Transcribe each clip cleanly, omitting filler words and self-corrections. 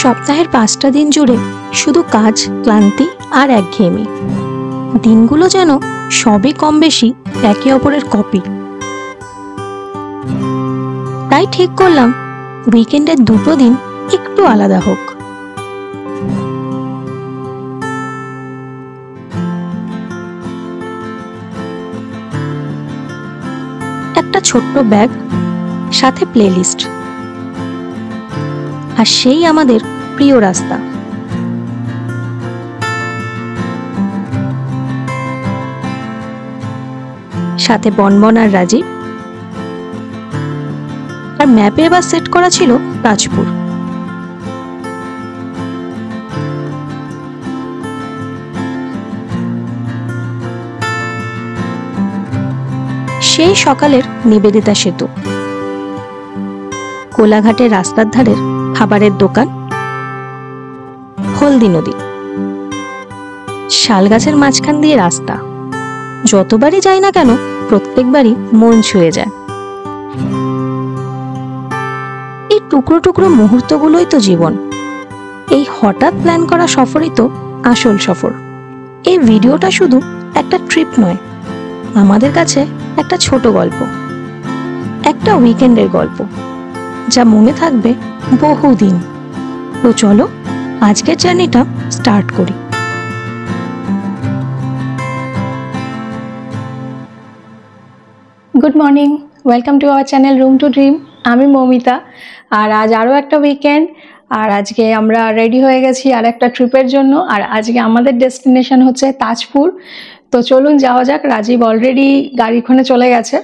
সপ্তাহের 5টা দিন জুড়ে শুধু কাজ, ক্লান্তি আর একঘেয়েমি। দিনগুলো যেন সবই কম বেশি একে অপরের কপি। তাই ঠিক করলাম উইকেন্ডের 2টো দিন একটু আলাদা হোক। একটা ছোট্ট ব্যাগ, সাথে প্লেলিস্ট, আর সেই আমাদের প্রিয় রাস্তা। সাথে বনবন আর রাজীব। আর ম্যাপে এবার সেট করা ছিল তাজপুর। সেই সকালের নিবেদিতা সেতু, কোলাঘাটের রাস্তার ধারের খাবারের দোকান, হলদি নদী, শাল গাছের মাঝখান দিয়ে রাস্তা। যতবারই যাই না কেন প্রত্যেকবারই মন ছুঁয়ে যায়। এই টুকরো টুকরো মুহূর্তগুলোই তো জীবন। এই হঠাৎ প্ল্যান করা সফরই তো আসল সফর। এই ভিডিওটা শুধু একটা ট্রিপ নয়, আমাদের কাছে একটা ছোট গল্প, একটা উইকেন্ডের গল্প, যা মনে থাকবে বহুদিন। তো চলো আজকের জার্নিটা স্টার্ট করি। Good morning, welcome to our channel room to dream. আমি মৌমিতা। আর আজ আরও একটা উইকেন্ড, আর আজকে আমরা রেডি হয়ে গেছি আর একটা ট্রিপের জন্য। আর আজকে আমাদের ডেস্টিনেশন হচ্ছে তাজপুর। তো চলুন যাওয়া যাক। রাজীব অলরেডি গাড়িখানে চলে গেছে,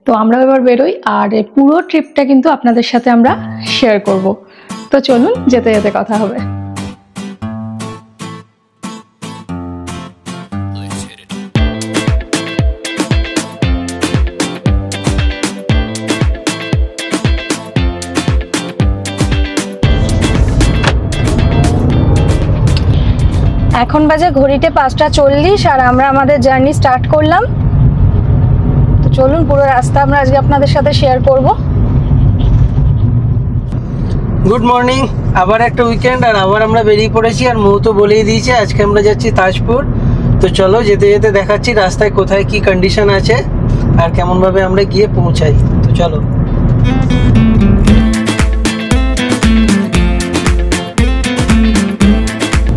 তো আমরা এবার বেরোই। আর পুরো ট্রিপটা কিন্তু আপনাদের সাথে আমরা শেয়ার করব। তো চলুন যেতে যেতে কথা হবে। এখন বাজে ঘড়িতে 5:40 আর আমরা আমাদের জার্নি স্টার্ট করলাম। তো চলুন পুরো রাস্তা আমরা আজকে আপনাদের সাথে শেয়ার করব। গুড মর্নিং, আবার একটা উইকেন্ড আর আবার আমরা বেরিয়ে পড়েছি। আর মৌ তো বলেই দিয়েছে আজকে আমরা যাচ্ছি তাজপুর। তো চলো যেতে যেতে দেখাচ্ছি রাস্তায় কোথায় কি কন্ডিশন আছে আর কেমনভাবে আমরা গিয়ে পৌঁছাই। তো চলো।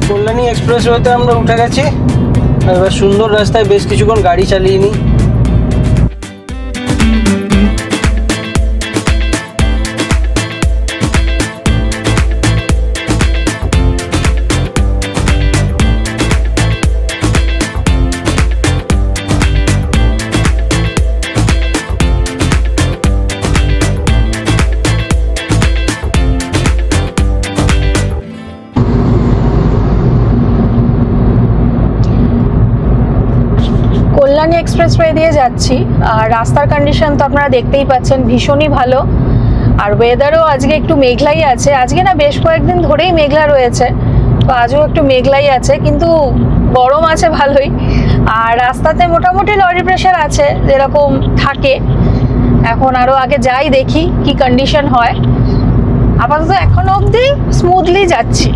কল্যাণী এক্সপ্রেসওয়েতে আমরা উঠে গেছি। আর এবার সুন্দর রাস্তায় বেশ কিছুক্ষণ গাড়ি চালিয়ে নিই। কল্যাণী এক্সপ্রেসওয়ে দিয়ে যাচ্ছি। আর রাস্তার কন্ডিশন তো আপনারা দেখতেই পাচ্ছেন, ভীষণই ভালো। আর ওয়েদারও আজকে একটু মেঘলাই আছে। আজকে না, বেশ কয়েকদিন ধরেই মেঘলা রয়েছে, তো আজও একটু মেঘলাই আছে, কিন্তু গরম আছে ভালোই। আর রাস্তাতে মোটামুটি লরি প্রেশার আছে, যেরকম থাকে। এখন আরও আগে যাই, দেখি কি কন্ডিশন হয়। আপাতত এখনো অবধি স্মুথলি যাচ্ছি।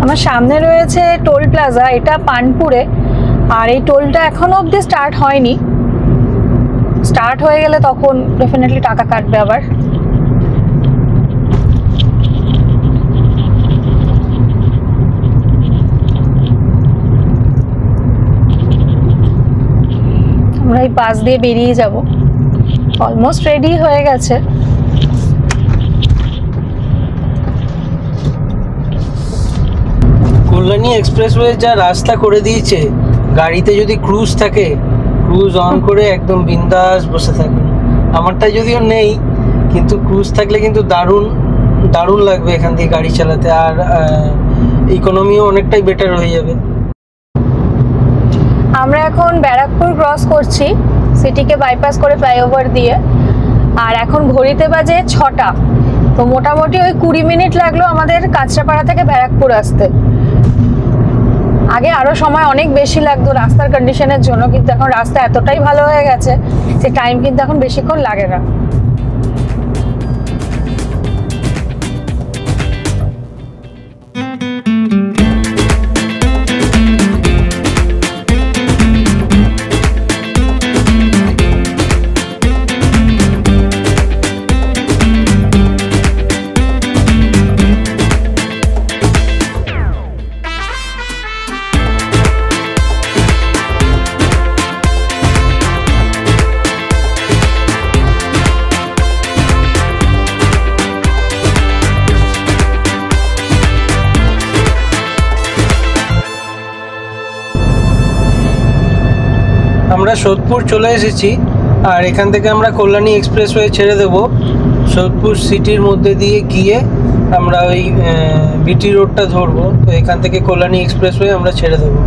আমার সামনে রয়েছে টোল প্লাজা, এটা পানপুরে। আর এই টোলটা এখনো অবধি স্টার্ট হয়নি। স্টার্ট হয়ে গেলে তখন ডেফিনেটলি টাকা কাটবে আবার। আমরা এই পাশ দিয়ে বেরিয়ে যাব। অলমোস্ট রেডি হয়ে গেছে। কল্যাণী এক্সপ্রেসওয়ে যা রাস্তা করে দিয়েছে, গাড়িতে যদি ক্রুজ থাকে, ক্রুজ অন করে একদম বিন্দাস বসে থাকে। আমারটা যদিও নেই, কিন্তু ক্রুজ থাকলে কিন্তু দারুণ দারুণ লাগবে এখান থেকে গাড়ি চালাতে। আর ইকোনমিও অনেকটাই বেটার হয়ে যাবে। আমরা এখন ব্যারাকপুর ক্রস করছি। সিটিকে বাইপাস করে ফ্লাইওভার দিয়ে। আর এখন ঘড়িতে বাজে 6টা, তো মোটামুটি ওই 20 মিনিট লাগলো আমাদের কাঁচরাপাড়া থেকে ব্যারাকপুর আসতে। আগে আরো সময় অনেক বেশি লাগতো রাস্তার কন্ডিশনের জন্য, কিন্তু এখন রাস্তা এতটাই ভালো হয়ে গেছে যে টাইম কিন্তু এখন বেশিক্ষণ লাগে না। আমরা সোদপুর চলে এসেছি, আর এখান থেকে আমরা কল্যাণী এক্সপ্রেসওয়ে ছেড়ে দেব। সোদপুর সিটির মধ্যে দিয়ে গিয়ে আমরা ওই বিটি রোডটা ধরবো, তো এখান থেকে কল্যাণী এক্সপ্রেসওয়ে আমরা ছেড়ে দেবো।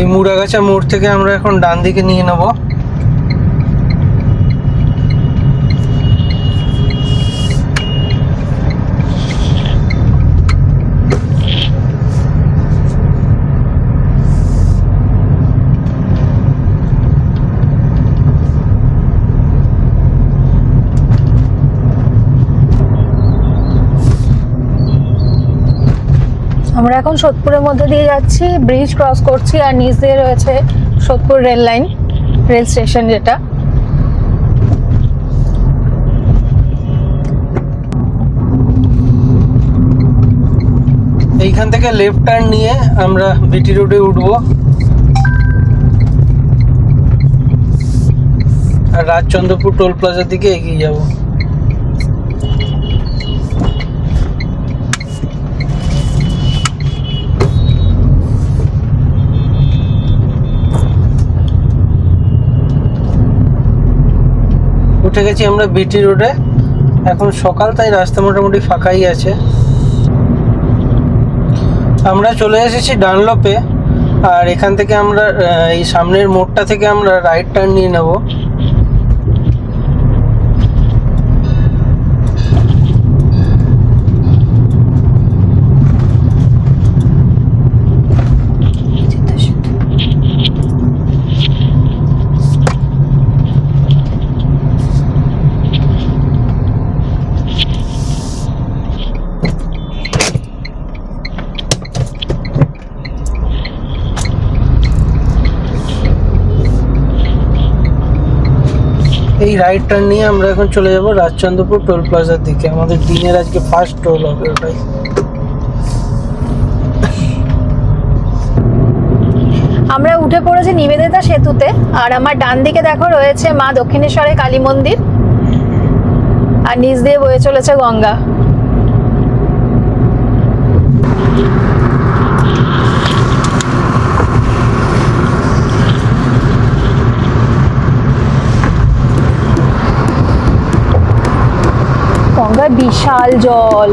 এই মুড়াগাছা মোড় থেকে আমরা এখন ডান দিকে নিয়ে নেব। আমরা এখন সোদপুরের মধ্যে দিয়ে যাচ্ছি, ব্রিজ ক্রস করছি, আর নিচ দিয়ে রয়েছে Sodepur rail line, rail station যেটা। এইখান থেকে লেফট টার্ন নিয়ে আমরা বিটি রোডে উঠবো, আর রাজচন্দ্রপুর টোল প্লাজার দিকে এগিয়ে যাব। উঠে গেছি আমরা বিটি রোডে। এখন সকাল, তাই রাস্তা মোটামুটি ফাঁকাই আছে। আমরা চলে এসেছি ডানলপে, আর এখান থেকে আমরা এই সামনের মোড়টা থেকে আমরা রাইট টার্ন নিয়ে নেব। এই রাইট টার্ন নিয়ে আমরা এখন চলে যাব রাজচন্দ্রপুর টোল প্লাজার দিকে। আমাদের দিনের আজকে ফার্স্ট টোল হবে ওটাই। আমরা উঠে পড়েছি নিবেদিতা সেতুতে, আর আমার ডান দিকে দেখো রয়েছে মা দক্ষিণেশ্বরের কালী মন্দির, আর নিচ দিয়ে বয়ে চলেছে গঙ্গা। গঙ্গায় বিশাল জল।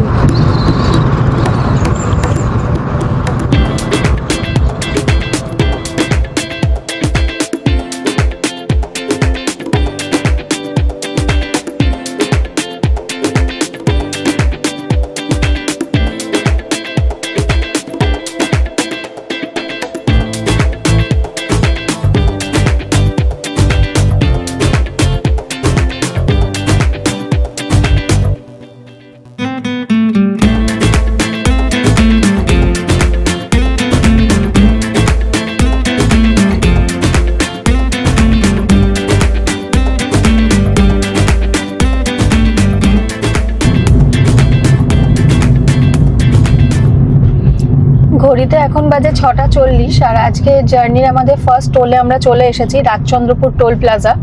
ঘড়িতে এখন বাজে 6:40, আর আজকে জার্নির আমাদের ফার্স্ট টোলে আমরা চলে এসেছি রাজচন্দ্রপুর টোল প্লাজা।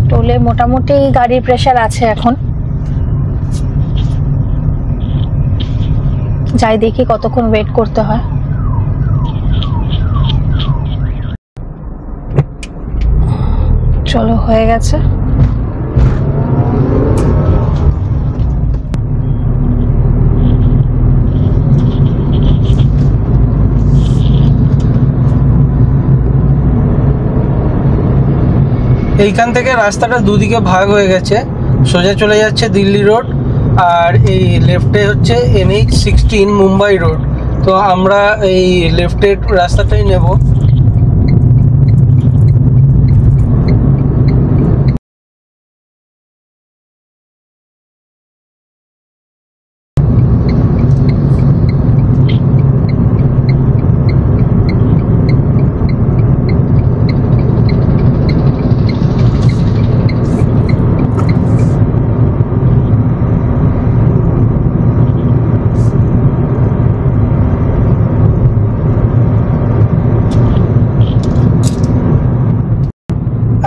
টোলে মোটামুটি গাড়ির প্রেশার আছে এখন। যাই দেখি কতক্ষণ ওয়েট করতে হয়। চলো, হয়ে গেছে। এইখান থেকে রাস্তাটা দুদিকে ভাগ হয়ে গেছে, সোজা চলে যাচ্ছে দিল্লি রোড, আর এই লেফটে হচ্ছে NH16 মুম্বাই রোড। তো আমরা এই লেফটের রাস্তাটাই নেব।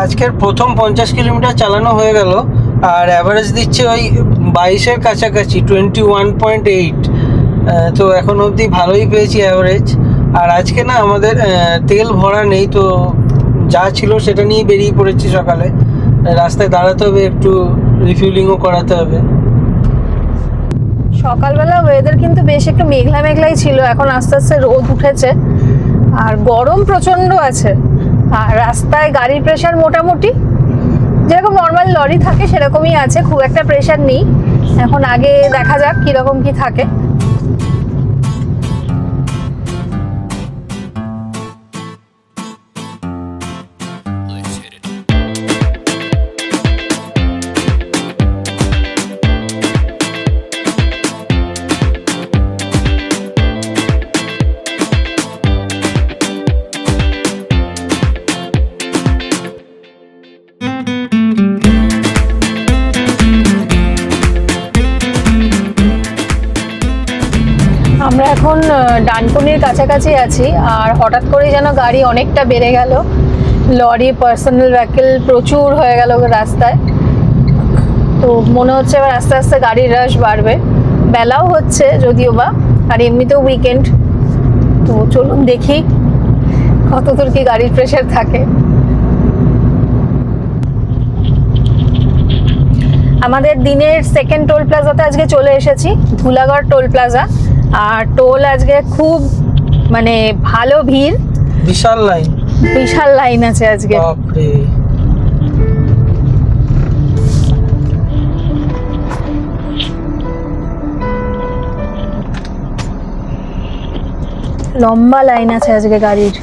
আজকের প্রথম 50 কিলোমিটার চালানো হয়ে গেল, আর অ্যাভারেজ দিচ্ছে ওই 22-এর কাছাকাছি, 21.8। তো এখন অবধি ভালোই পেয়েছি অ্যাভারেজ। আর আজকে না আমাদের তেল ভরা নেই, তো যা ছিল সেটা নিয়ে বেরিয়ে পড়েছি সকালে। রাস্তায় দাঁড়াতে হবে, একটু রিফিউলিংও করাতে হবে। সকালবেলা ওয়েদার কিন্তু বেশ একটু মেঘলা মেঘলাই ছিল, এখন আস্তে আস্তে রোদ উঠেছে আর গরম প্রচন্ড আছে। আর রাস্তায় গাড়ির প্রেশার মোটামুটি যেরকম নর্মাল লরি থাকে সেরকমই আছে, খুব একটা প্রেশার নেই। এখন আগে দেখা যাক কিরকম কি থাকে। আমরা এখন ডানকুনির কাছাকাছি আছি, আর হঠাৎ করেই যেন গাড়ি অনেকটা বেড়ে গেল। লরি, পার্সোনাল ভেহিকেল প্রচুর হয়ে গেল রাস্তায়। তো মনে হচ্ছে এবার আস্তে আস্তে গাড়ির রাশ বাড়বে। বেলাও হচ্ছে যদিও বা, আর এমনিতেও উইকেন্ড। তো চলুন দেখি কতদূর কি গাড়ির প্রেশার থাকে। আমাদের দিনের সেকেন্ড টোল প্লাজাতে আজকে চলে এসেছি, ধুলাগড় টোল প্লাজা। আর টোল আজকে খুব মানে ভালো ভিড়, বিশাল লাইন আছে আজকে। বাপরে, লম্বা লাইন আছে আজকে গাড়ির।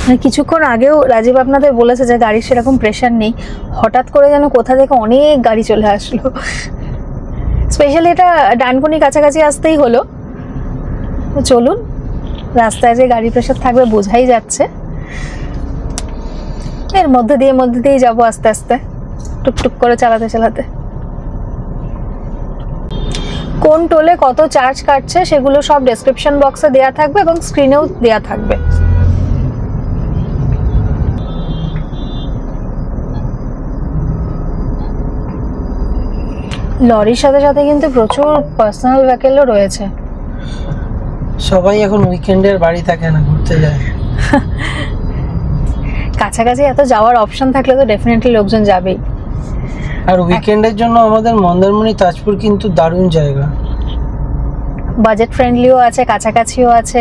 মানে কিছুক্ষণ আগেও রাজীব আপনাদের বলেছে যে গাড়ির সেরকম প্রেশার নেই, হঠাৎ করে যেন কোথা থেকে অনেক গাড়ি চলে আসলো। স্পেশালি এটা ডানকুনি কাছাকাছি আসতেই হলো। চলুন, রাস্তায় যে গাড়ি প্রেশার থাকবে বোঝাই যাচ্ছে। এর মধ্যে দিয়ে যাবো আস্তে আস্তে, টুকটুক করে চালাতে চালাতে। কোন টোলে কত চার্জ কাটছে সেগুলো সব ডেসক্রিপশন বক্সে দেওয়া থাকবে এবং স্ক্রিনেও দেওয়া থাকবে। লরির সাথে সাথে কিন্তু প্রচুর পার্সোনাল ভেহিকেলও রয়েছে। সবাই এখন উইকেন্ডের বাড়ি থাকে না, ঘুরতে যায়। কাছাকাছি এত যাওয়ার অপশন থাকলে তো ডেফিনেটলি লোকজন যাবেই। আর উইকেন্ডের জন্য আমাদের মন্দারমণি, তাজপুর কিন্তু দারুণ জায়গা। বাজেট ফ্রেন্ডলিও আছে, কাছাকাছিও আছে,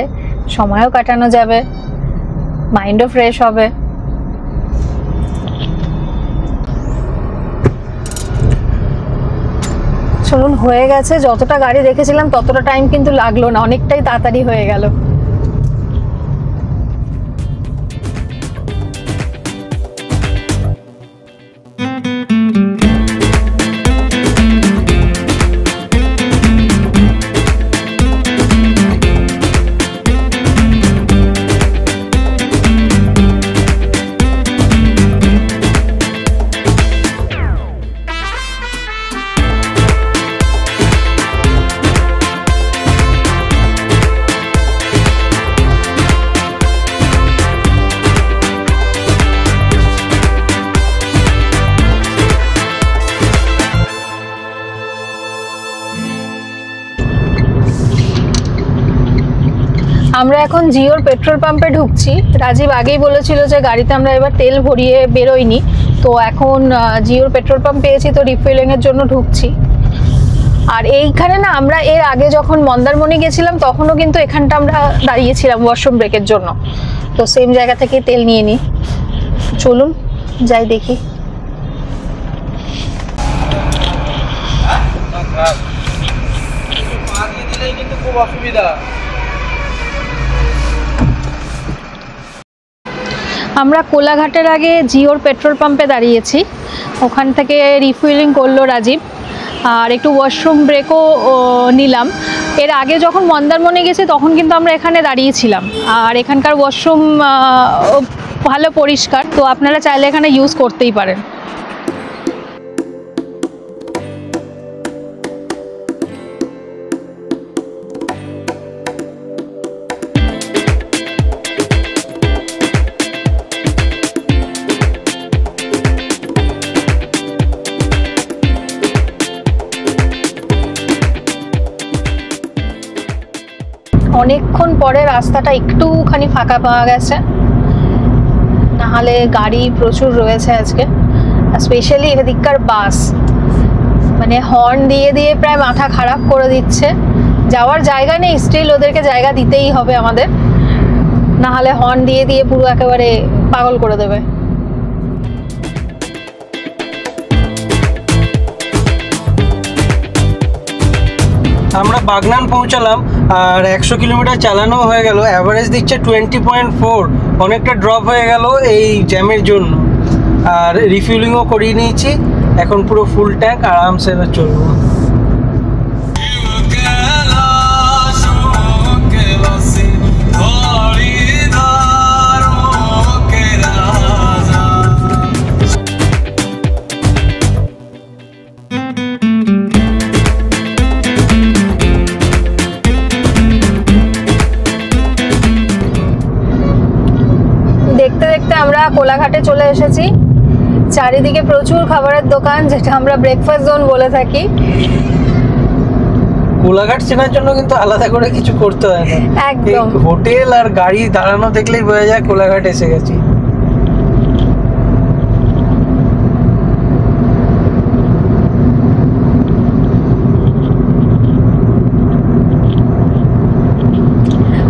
সময়ও কাটানো যাবে, মাইন্ডও ফ্রেশ হবে। চলুন, হয়ে গেছে। যতটা গাড়ি দেখেছিলাম ততটা টাইম কিন্তু লাগলো না, অনেকটাই তাড়াতাড়ি হয়ে গেল। আমরা এখন জিওর পেট্রোল পাম্পে ঢুকছি। রাজীব আগেই বলেছিল যে গাড়িতে আমরা এবার তেল ভরিয়ে বেরোইনি, তো এখন জিওর পেট্রোল পাম্প পেয়েছি, তো রিফিলিংয়ের জন্য ঢুকছি। আর এইখানে না, আমরা এর আগে যখন মন্দারমণি গেছিলাম তখনও কিন্তু এখানটা আমরা দাঁড়িয়েছিলাম ওয়াশরুম ব্রেকের জন্য, তো সেম জায়গা থেকে তেল নিয়ে নিই। চলুন যাই দেখি। খুব অসুবিধা। আমরা কোলাঘাটের আগে জিওর পেট্রোল পাম্পে দাঁড়িয়েছি, ওখান থেকে রিফিলিং করলো রাজীব, আর একটু ওয়াশরুম ব্রেকও নিলাম। এর আগে যখন মন্দারমণি গেছি তখন কিন্তু আমরা এখানে দাঁড়িয়েছিলাম, আর এখানকার ওয়াশরুম ভালো পরিষ্কার, তো আপনারা চাইলে এখানে ইউজ করতেই পারেন। অনেকক্ষণ পরে রাস্তাটা একটুখানি ফাঁকা পাওয়া গেছে, নাহলে গাড়ি প্রচুর রয়েছে আজকে। স্পেশালি এদিককার বাস, মানে হর্ন দিয়ে দিয়ে প্রায় মাথা খারাপ করে দিচ্ছে। যাওয়ার জায়গা নেই, স্টিল ওদেরকে জায়গা দিতেই হবে আমাদের, নাহলে হর্ন দিয়ে দিয়ে পুরো একেবারে পাগল করে দেবে। আমরা বাগনান পৌঁছালাম, আর 100 কিলোমিটার চালানো হয়ে গেল। অ্যাভারেজ দিচ্ছে 20.4, অনেকটা ড্রপ হয়ে গেল এই জ্যামের জন্য। আর রিফিলিংও করিয়ে নিয়েছি, এখন পুরো ফুল ট্যাঙ্ক, আরামসে এবার চলবো। দেখতে দেখতে আমরা কোলাঘাটে চলে এসেছি। চারিদিকে প্রচুর খাবারের দোকান, যেটা আমরা ব্রেকফাস্ট জোন বলে থাকি। কোলাঘাট চেনার জন্য কিন্তু আলাদা করে কিছু করতে হয় না, একদম হোটেল আর গাড়ি দাঁড়ানো দেখলেই বোঝা যায় কোলাঘাট এসে গেছি।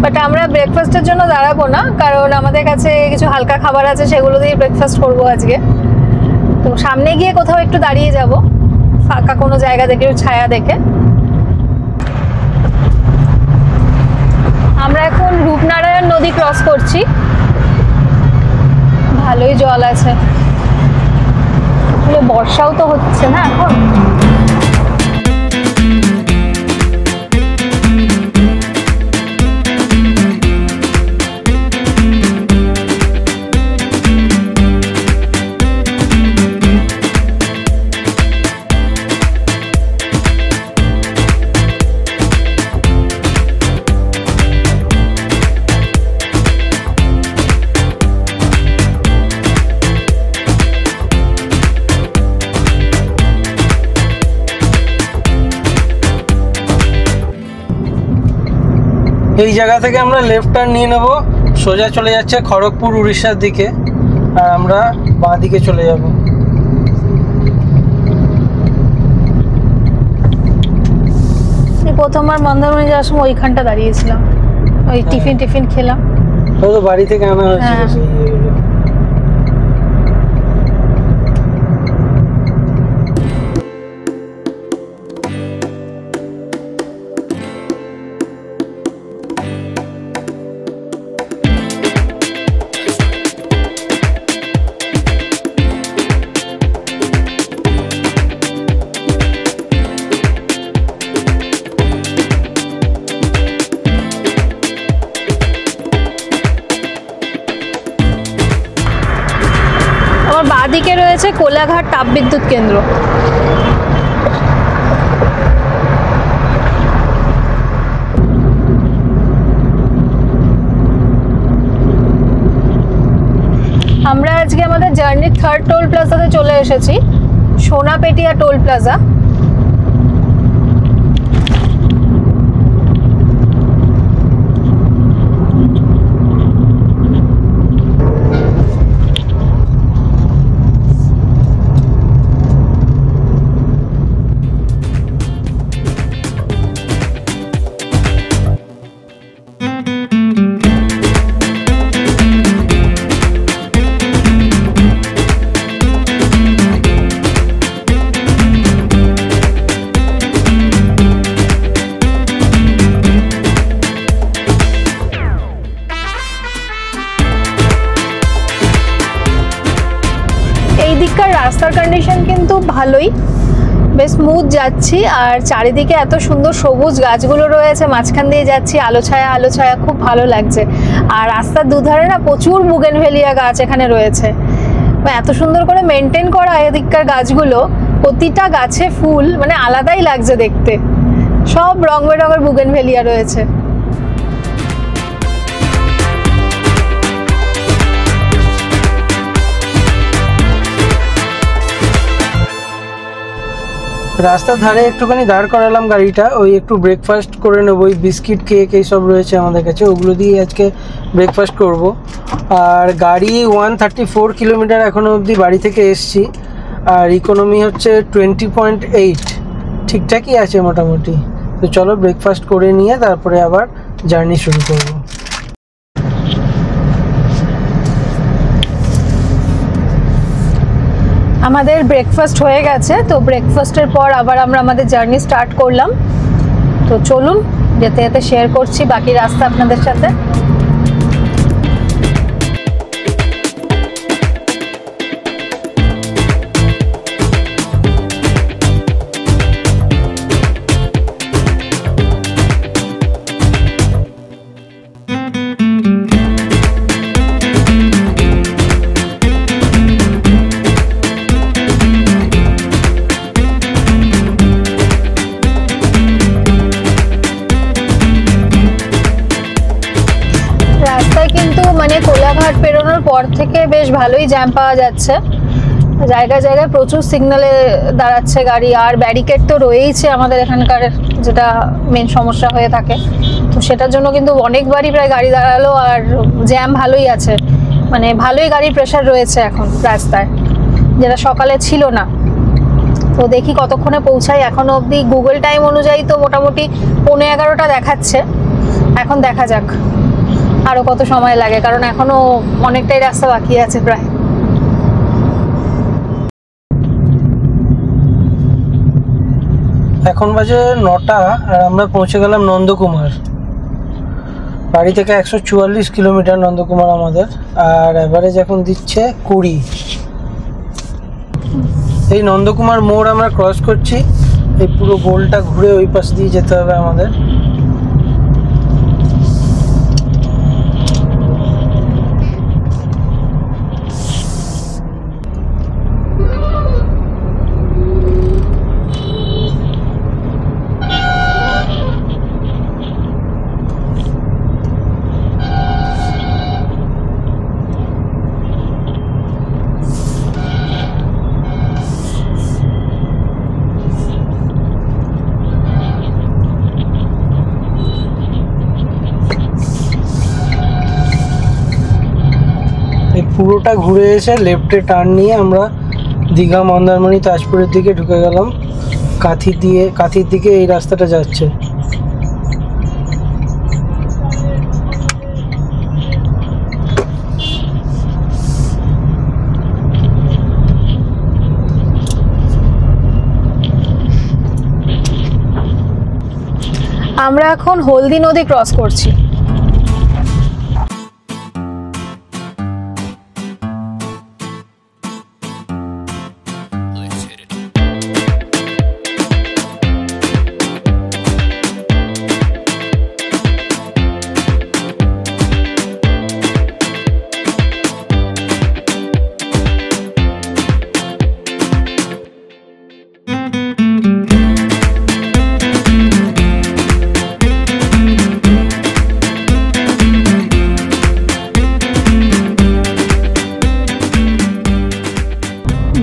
বাট আমরা ব্রেকফাস্টের জন্য দাঁড়াবো না, কারণ আমাদের কাছে কিছু হালকা খাবার আছে, সেগুলো দিয়ে ব্রেকফাস্ট করবো আজকে। তো সামনে গিয়ে কোথাও একটু দাঁড়িয়ে যাব, ফাঁকা কোনো জায়গা দেখে, ছায়া দেখে। আমরা এখন রূপনারায়ণ নদী ক্রস করছি, ভালোই জল আছে, বর্ষাও তো হচ্ছে না এখন। এই জায়গা থেকে আমরা লেফট টার্ন নিয়ে নেব, সোজা চলে যাচ্ছে খড়গপুর উড়িষ্যার দিকে, আর আমরা বাঁ দিকে চলে যাব। প্রথমবার মন্দারমণি যাওয়ার সময় ওইখানটা দাঁড়িয়েছিলাম, ওই টিফিন খেলাম, তো বাড়ি থেকে আনা হয়েছিল সেই ইয়েগুলো। বাঁদিকে রয়েছে কোলাঘাট তাপবিদ্যুৎ কেন্দ্র। আমরা আজকে আমাদের জার্নির থার্ড টোল প্লাজাতে চলে এসেছি, সোনাপেটিয়া টোল প্লাজা। ভালোই, বেশ স্মুথ যাচ্ছি। আর চারিদিকে এত সুন্দর সবুজ গাছগুলো রয়েছে, মাঝখান দিয়ে যাচ্ছি, আলো ছায়া, খুব ভালো লাগছে। আর রাস্তার দুধারে না প্রচুর বুগেনভেলিয়া গাছ এখানে রয়েছে, এত সুন্দর করে মেনটেন করা এদিককার গাছগুলো, প্রতিটা গাছে ফুল, মানে আলাদাই লাগছে দেখতে। সব রং বেরঙের বুগেনভেলিয়া রয়েছে। রাস্তার ধারে একটুখানি দাঁড় করালাম গাড়িটা, ওই একটু ব্রেকফাস্ট করে নেবো। ওই বিস্কিট কেক এইসব রয়েছে আমাদের কাছে, ওগুলো দিয়ে আজকে ব্রেকফাস্ট করব। আর গাড়ি 134 কিলোমিটার এখনো অবধি বাড়ি থেকে এসছি, আর ইকোনমি হচ্ছে 20.8, ঠিকঠাকই আছে মোটামুটি। তো চলো ব্রেকফাস্ট করে নিয়ে তারপরে আবার জার্নি শুরু করব। আমাদের ব্রেকফাস্ট হয়ে গেছে, তো ব্রেকফাস্টের পর আবার আমরা আমাদের জার্নি স্টার্ট করলাম। তো চলুন যেতে যেতে শেয়ার করছি বাকি রাস্তা আপনাদের সাথে। কোলাঘাট পেরোনোর পর থেকে বেশ ভালোই জ্যাম পাওয়া যাচ্ছে, জায়গায় জায়গায় প্রচুর সিগন্যালে দাঁড়াচ্ছে গাড়ি। আর ব্যারিকেড তো রয়েইছে আমাদের এখানকার, যেটা মেন সমস্যা হয়ে থাকে। তো সেটার জন্য কিন্তু অনেকবারই প্রায় গাড়ি দাঁড়ালো, আর জ্যাম ভালোই আছে, মানে ভালোই গাড়ির প্রেশার রয়েছে এখন রাস্তায়, যেটা সকালে ছিল না। তো দেখি কতক্ষণে পৌঁছাই। এখনো অবধি গুগল টাইম অনুযায়ী তো মোটামুটি 11:15 দেখাচ্ছে। এখন দেখা যাক আরো কত সময় লাগে, কারণ এখনো অনেকটাই রাস্তা বাকি আছে প্রায়। এখন বাজে 9টা, আর আমরা পৌঁছে গেলাম নন্দকুমার। বাড়ি থেকে 144 কিলোমিটার নন্দকুমার আমাদের, আর অ্যাভারেজ এখন দিচ্ছে 20। এই নন্দকুমার মোড় আমরা ক্রস করছি, এই পুরো গোলটা ঘুরে ওই পাশ দিয়ে যেতে হবে আমাদের। এই পুরোটা ঘুরে এসে লেফটে টার্ন নিয়ে আমরা দীঘা, মন্দারমণি, তাজপুরের দিকে ঢুকে গেলাম। কাঁথির দিকে এই রাস্তাটা যাচ্ছে। আমরা এখন হলদি নদী ক্রস করছি।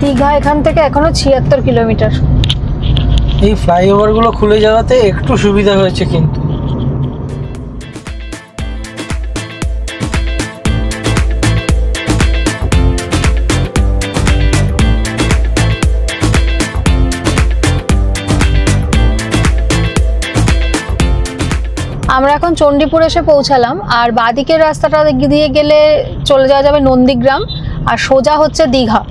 দীঘা এখান থেকে এখনো 76 কিলোমিটার। এই ফ্লাইওভারগুলো খুলে যাওয়াতে একটু সুবিধা হয়েছে, কিন্তু আমরা এখন চণ্ডীপুর এসে পৌঁছালাম, আর বাঁদিকের রাস্তাটা দিয়ে গেলে চলে যাওয়া যাবে নন্দীগ্রাম, আর সোজা হচ্ছে দীঘা।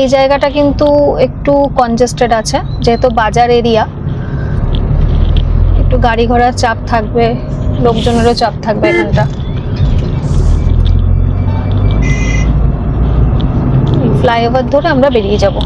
এই জায়গাটা কিন্তু একটু কনজেস্টেড আছে, যেহেতু বাজার এরিয়া, একটু গাড়ি ঘোড়ার চাপ থাকবে, লোকজনেরও চাপ থাকবে এখানটা। ফ্লাইওভার ধরে আমরা বেরিয়ে যাব।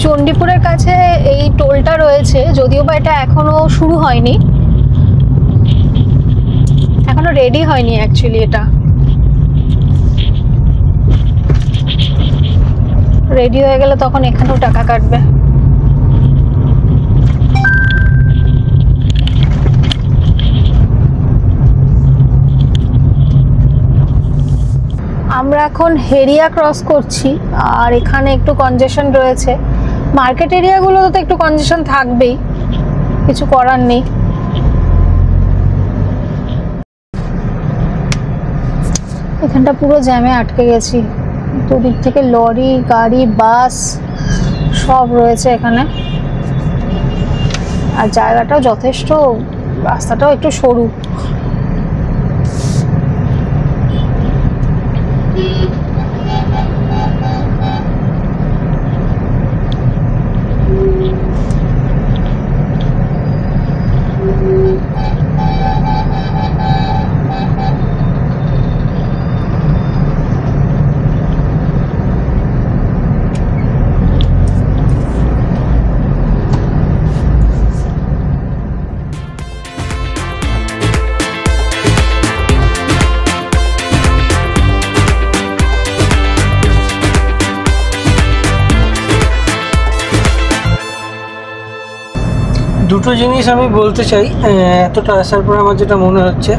চণ্ডীপুরের কাছে এই টোলটা রয়েছে, যদিও বা এটা এখনো শুরু হয়নি, এখনো রেডি হয়নি অ্যাকচুয়ালি। এটা রেডি হয়ে গেলে তখন এখানেও টাকা কাটবে। আমরা এখন হেরিয়া ক্রস করছি, আর এখানে একটু কনজেশন রয়েছে। মার্কেট এরিয়াগুলোতে তো একটু কনজেশন থাকবেই, কিছু করার নেই। এখানটা পুরো জ্যামে আটকে গেছি, দুদিক থেকে লরি, গাড়ি, বাস সব রয়েছে এখানে। আর জায়গাটাও যথেষ্ট, রাস্তাটাও একটু সরু। দুটো জিনিস আমি বলতে চাই এতটা আসার পর আমার যেটা মনে হচ্ছে,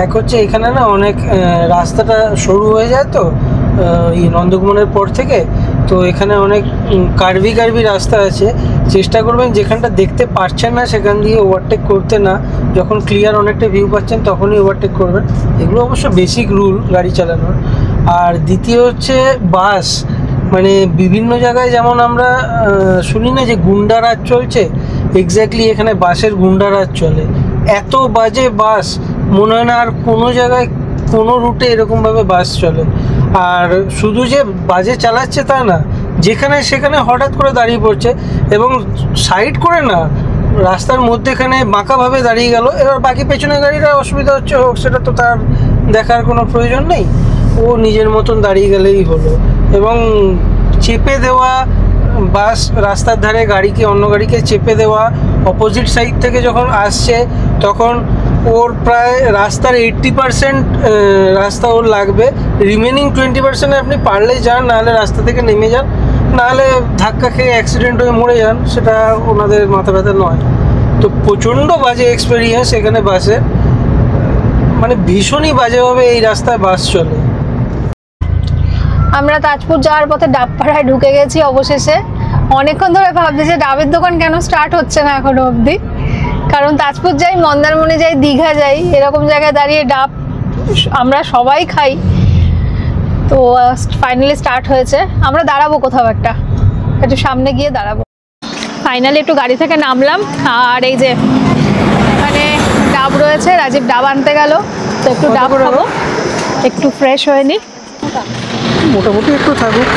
এক হচ্ছে এখানে না অনেক রাস্তাটা সরু হয়ে যায় তো এই নন্দকুমারের পর থেকে, তো এখানে অনেক কার্ভি রাস্তা আছে। চেষ্টা করবেন যেখানটা দেখতে পাচ্ছেন না সেখান দিয়ে ওভারটেক করতে না, যখন ক্লিয়ার অনেকটা ভিউ পাচ্ছেন তখনই ওভারটেক করবেন। এগুলো অবশ্য বেসিক রুল গাড়ি চালানোর। আর দ্বিতীয় হচ্ছে বাস, মানে বিভিন্ন জায়গায় যেমন আমরা শুনি না যে গুন্ডারাজ চলছে, এক্স্যাক্টলি এখানে বাসের গুন্ডারাজ চলে। এত বাজে বাস, মনে হয় না আর কোনো জায়গায় কোনো রুটে এরকমভাবে বাস চলে। আর শুধু যে বাজে চালাচ্ছে তা না, যেখানে সেখানে হঠাৎ করে দাঁড়িয়ে পড়ছে এবং সাইড করে না, রাস্তার মধ্যেখানে বাঁকাভাবে দাঁড়িয়ে গেল। এবার বাকি পেছনের গাড়িরা অসুবিধা হচ্ছে হোক, সেটা তো তার দেখার কোনো প্রয়োজন নেই, ও নিজের মতন দাঁড়িয়ে গেলেই হলো। এবং চেপে দেওয়া বাস, রাস্তার ধারে গাড়িকে অন্য গাড়িকে চেপে দেওয়া, অপোজিট সাইড থেকে যখন আসছে তখন ওর প্রায় রাস্তার 80% রাস্তা ওর লাগবে, রিমেনিং 20% আপনি পারলে যান, নাহলে রাস্তা থেকে নেমে যান, নাহলে ধাক্কা খেয়ে অ্যাক্সিডেন্ট হয়ে মরে যান, সেটা ওনাদের মাথা ব্যথা নয়। তো প্রচণ্ড বাজে এক্সপেরিয়েন্স এখানে বাসে, মানে ভীষণই বাজেভাবে এই রাস্তায় বাস চলে। আমরা তাজপুর যাওয়ার পথে ডাবপাড়ায় ঢুকে গেছি অবশেষে। অনেকক্ষণ ধরে ভাবছি যে ডাবের দোকান কেন স্টার্ট হচ্ছে না এখনো অবধি, কারণ তাজপুর যাই, মন্দারমণি যাই, দীঘা যাই, এরকম জায়গায় দাঁড়িয়ে ডাব আমরা সবাই খাই। তো ফাইনালি স্টার্ট হয়েছে। আমরা দাঁড়াবো কোথাও একটা, একটু সামনে গিয়ে দাঁড়াবো। ফাইনালি একটু গাড়ি থেকে নামলাম, আর এই যে এখানে ডাব রয়েছে, রাজীব ডাব আনতে গেল, তো একটু ডাব খাবো, একটু ফ্রেশ হয়ে নি। মোটামুটি একটু থাকুক,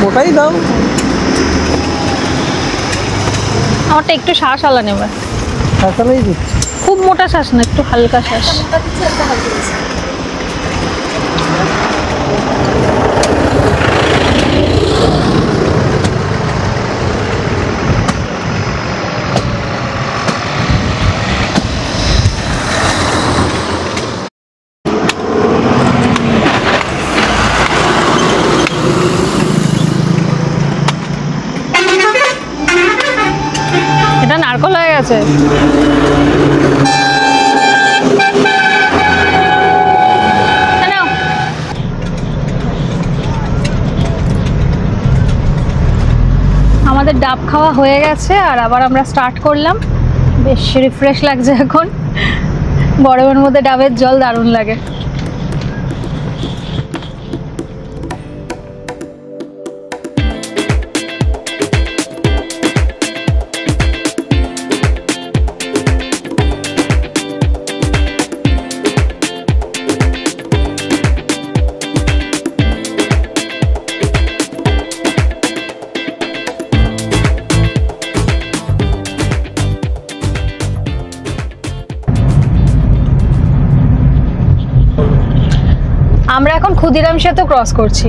মোটাই দাও। আমারটা একটু শ্বাস আলা নেবে, শাঁসালাই দিচ্ছি, খুব মোটা শ্বাস না, একটু হালকা শ্বাস। এটা নারকল হয়ে গেছে। আমাদের ডাব খাওয়া হয়ে গেছে, আর আবার আমরা স্টার্ট করলাম। বেশ রিফ্রেশ লাগছে এখন, গরমের মধ্যে ডাবের জল দারুণ লাগে। আমরা এখন ক্ষুদিরাম সেতু ক্রস করছি।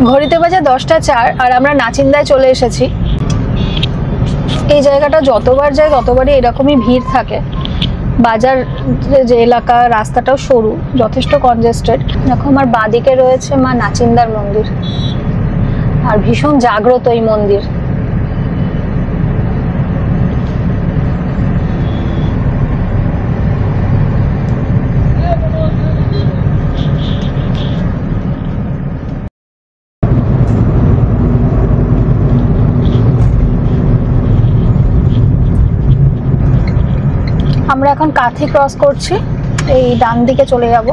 ঘড়িতে বাজে 10:04 আর আমরা নাচিন্দায় চলে এসেছি। এই জায়গাটা যতবার যাই ততবারই এরকমই ভিড় থাকে। বাজার যে এলাকা, রাস্তাটাও সরু, যথেষ্ট কনজেস্টেড। দেখো আমার বাঁদিকে রয়েছে মা নাচিন্দার মন্দির, আর ভীষণ জাগ্রত এই মন্দির। আমরা এখন কাথি ক্রস করছি, এই ডান দিকে চলে যাব।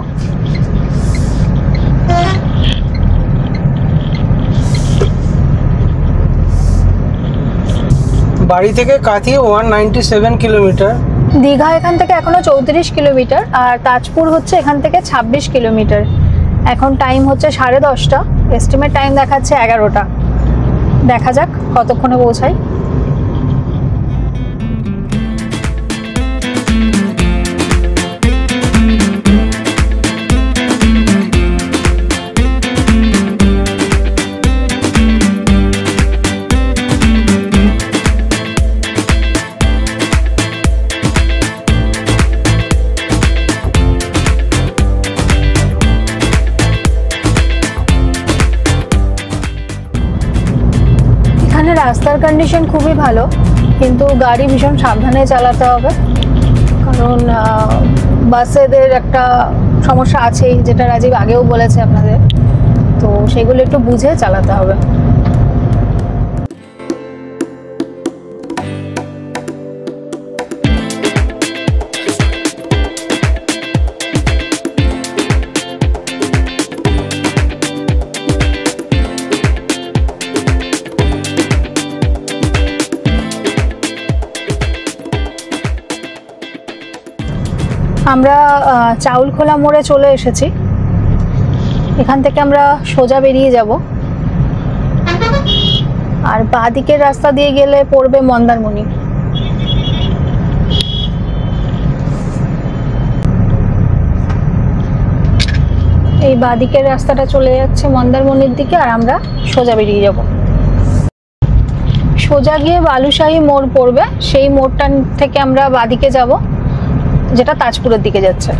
বাড়ি থেকে কাথি 197 কিলোমিটার। দীঘা এখান থেকে এখনো 34 কিলোমিটার, আর তাজপুর হচ্ছে এখান থেকে 26 কিলোমিটার। এখন টাইম হচ্ছে 10:30, এস্টিমেট টাইম দেখাচ্ছে 11টা। দেখা যাক কতক্ষণে পৌঁছাই। রাস্তার কন্ডিশন খুবই ভালো, কিন্তু গাড়ি ভীষণ সাবধানে চালাতে হবে, কারণ বাসেদের একটা সমস্যা আছেই, যেটা রাজীব আগেও বলেছে আপনাদের, তো সেগুলো একটু বুঝে চালাতে হবে। আমরা চাউলখোলা মোড়ে চলে এসেছি। এখান থেকে আমরা সোজা বেরিয়ে যাব, আর বাঁদিকের রাস্তা দিয়ে গেলে পড়বে মন্দারমণি। এই বাঁদিকের রাস্তাটা চলে যাচ্ছে মন্দারমণির দিকে, আর আমরা সোজা বেরিয়ে যাব। সোজা গিয়ে বালুশাহী মোড় পড়বে, সেই মোড়টা থেকে আমরা বাঁদিকে যাব, যেটা তাজপুরের দিকে যাচ্ছে।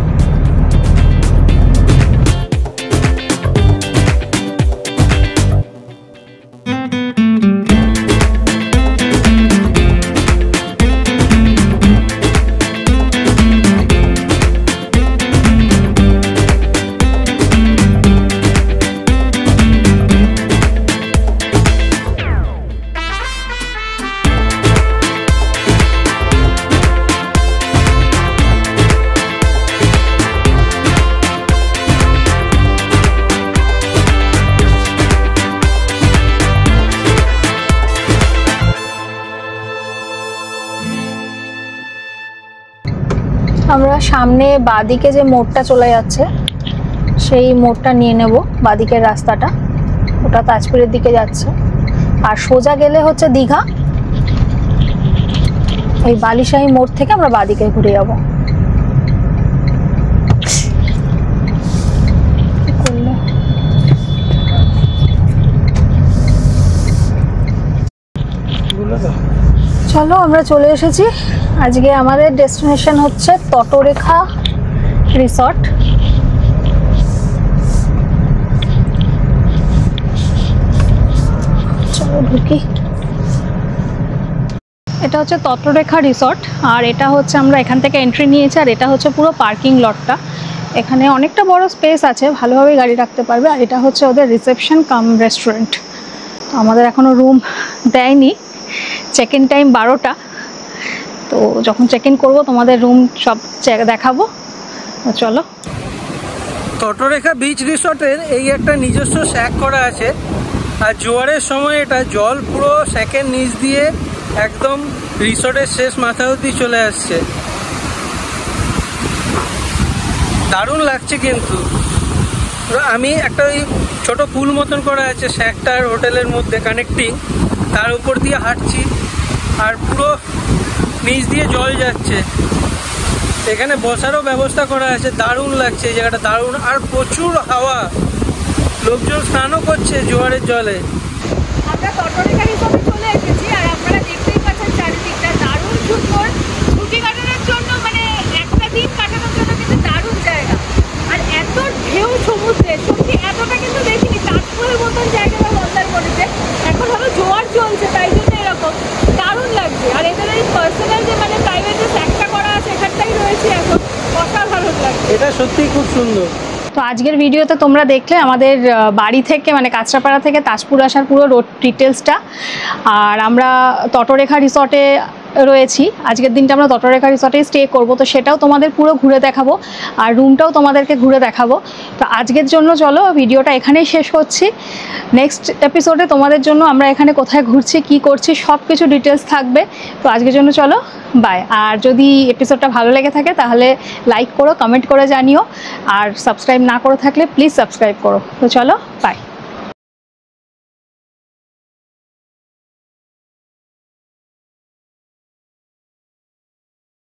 আমরা সামনে বাঁদিকে যে মোড়টা চলে যাচ্ছে, সেই মোড়টা নিয়ে নেব, বাঁদিকের রাস্তাটা, ওটা তাজপুরের দিকে যাচ্ছে। আর সোজা গেলে হচ্ছে দীঘা। ওই বালিশাহী মোড় থেকে আমরা বাঁদিকে ঘুরে যাব। চলো আমরা চলে এসেছি। আজকে আমাদের ডেস্টিনেশন হচ্ছে তটরেখা রিসর্ট। চলো ঢুকি। এটা হচ্ছে তটরেখা রিসর্ট, আর এটা হচ্ছে আমরা এখান থেকে এন্ট্রি নিয়েছি, আর এটা হচ্ছে পুরো পার্কিং লটটা। এখানে অনেকটা বড় স্পেস আছে, ভালোভাবে গাড়ি রাখতে পারবে। আর এটা হচ্ছে ওদের রিসেপশন কাম রেস্টুরেন্ট। তো আমাদের এখনো রুম দেয়নি, চেক ইন টাইম 12টা। তো যখন চেক ইন করবো তোমাদের রুম সব দেখাবো। চলো। তটরেখা বিচ রিসর্টের এই একটা নিজস্ব শ্যাক করা আছে, আর জোয়ারের সময় এটা জল পুরো শ্যাকের নিচ দিয়ে একদম রিসর্টের শেষ মাথা অবধি চলে আসছে। দারুণ লাগছে। কিন্তু আমি একটা ওই ছোটো পুল মতন করা আছে শ্যাকটার হোটেলের মধ্যে কানেক্টিং, তার উপর দিয়ে হাঁটছি, আর পুরো নিচ দিয়ে জল যাচ্ছে, এখানে বসারও ব্যবস্থা করা আছে। দারুণ লাগছে এই জায়গাটা, দারুণ। আর প্রচুর হাওয়া, লোকজন স্নানও করছে জোয়ারের জলে। আমরা তটরেখা রিসর্টে চলে এসেছি আর আপনারা দেখতেই পাচ্ছেন চারিদিকটা দারুণ সুন্দর। ছুটি কাটানোর জন্য মানে একটা দিন কাটানোর জন্য কিন্তু দারুণ জায়গা। আর এত ঢেউ সমুদ্রে সত্যি এতটা কিন্তু দেখিনি। তাজপুরের মতন জায়গা মন্দারমণিতে এখন হলো জোয়ার চলছে, তাই জন্য এরকম দারুণ লাগছে। আর এদের এই পার্সোনাল যে মানে প্রাইভেট যে স্যাকটা করা আছে এখানটাই রয়েছে এখন, অসাধারণ লাগছে। এটা সত্যিই খুব সুন্দর। তো আজকের ভিডিওতে তোমরা দেখলে আমাদের বাড়ি থেকে মানে কাঁচরাপাড়া থেকে তাজপুর আসার পুরো রোড ডিটেলসটা। আর আমরা তটরেখা রিসর্টে রয়েছি, আজকের দিনটা আমরা তটরেখা রিসর্টেই স্টে করব, তো সেটাও তোমাদের পুরো ঘুরে দেখাবো আর রুমটাও তোমাদেরকে ঘুরে দেখাবো। তো আজকের জন্য চলো ভিডিওটা এখানেই শেষ করছি। নেক্সট এপিসোডে তোমাদের জন্য আমরা এখানে কোথায় ঘুরছি কি করছি সব কিছু ডিটেলস থাকবে। তো আজকের জন্য চলো বাই। আর যদি এপিসোডটা ভালো লেগে থাকে তাহলে লাইক করো, কমেন্ট করে জানিও, আর সাবস্ক্রাইব না করে থাকলে প্লিজ সাবস্ক্রাইব করো। তো চলো বাই।